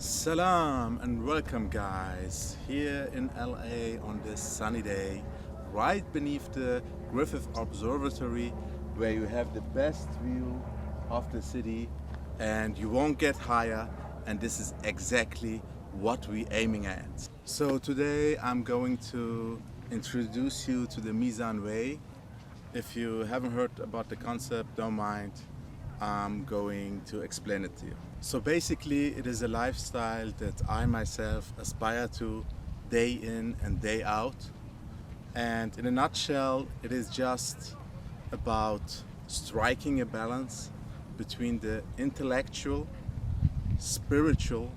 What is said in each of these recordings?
Salam and welcome guys here in LA on this sunny day right beneath the Griffith Observatory where you have the best view of the city and you won't get higher, and this is exactly what we're aiming at. So today I'm going to introduce you to the Mizan Way. If you haven't heard about the concept, don't mind, I'm going to explain it to you. So basically it is a lifestyle that I myself aspire to day in and day out, and in a nutshell it is just about striking a balance between the intellectual, spiritual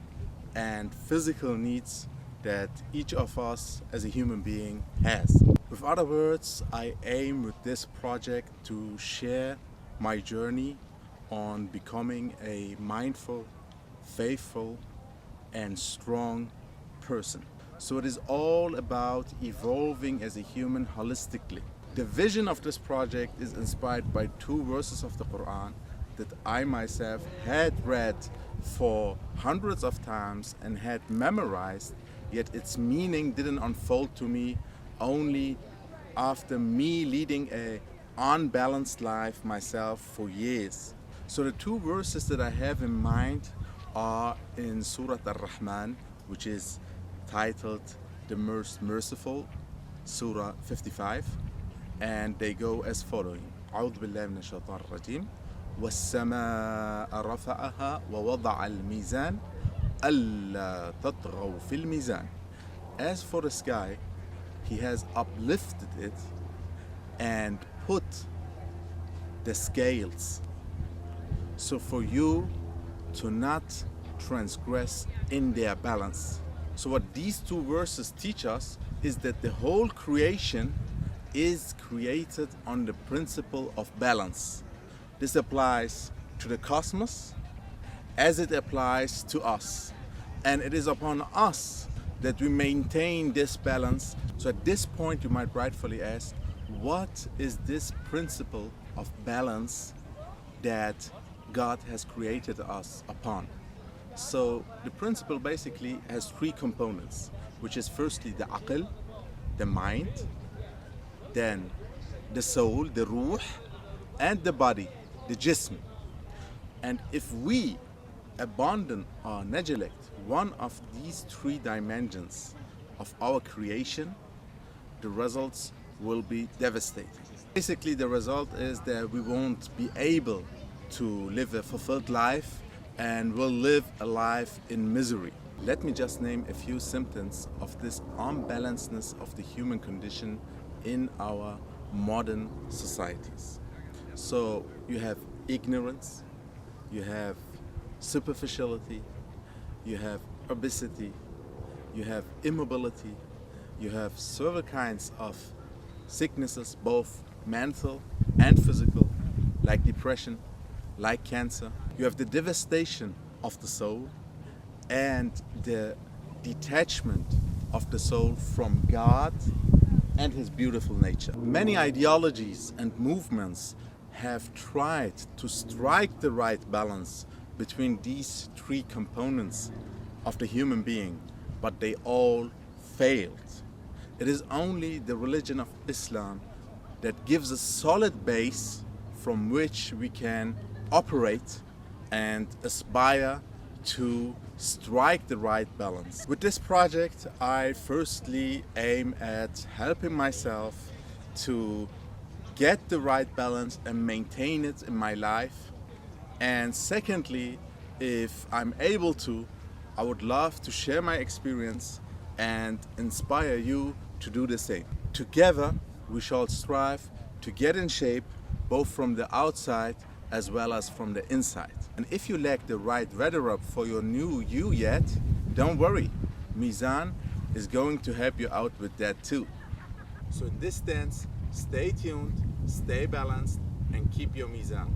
and physical needs that each of us as a human being has. With other words, I aim with this project to share my journey on becoming a mindful, faithful and strong person. So it is all about evolving as a human holistically. The vision of this project is inspired by two verses of the Quran that I myself had read for hundreds of times and had memorized, yet its meaning didn't unfold to me only after me leading a unbalanced life myself for years. So the two verses that I have in mind are in Surah Ar-Rahman, which is titled The Most Merciful, Surah 55, and they go as following. أعوذ بالله من الشيطان الرجيم والسماء رفعها ووضع الميزان ألا تطغوا في الميزان. As for the sky, he has uplifted it and put the scales, so for you to not transgress in their balance. So what these two verses teach us is that the whole creation is created on the principle of balance. This applies to the cosmos as it applies to us, and it is upon us that we maintain this balance. So at this point you might rightfully ask, what is this principle of balance that God has created us upon? So the principle basically has three components, which is firstly the aql, the mind, then the soul, the ruh, and the body, the jism. And if we abandon or neglect one of these three dimensions of our creation, the results will be devastating. Basically the result is that we won't be able to live a fulfilled life and will live a life in misery. Let me just name a few symptoms of this unbalancedness of the human condition in our modern societies. So you have ignorance, you have superficiality, you have obesity, you have immobility, you have several kinds of sicknesses, both mental and physical, like depression, like cancer. You have the devastation of the soul and the detachment of the soul from God and His beautiful nature. Many ideologies and movements have tried to strike the right balance between these three components of the human being, but they all failed. It is only the religion of Islam that gives a solid base from which we can operate and aspire to strike the right balance. With this project, I firstly aim at helping myself to get the right balance and maintain it in my life. And secondly, if I'm able to, I would love to share my experience and inspire you to do the same. Together, we shall strive to get in shape, both from the outside as well as from the inside. And if you lack the right weather-up for your new you yet, don't worry. Mizan is going to help you out with that too. So in this sense, stay tuned, stay balanced, and keep your Mizan.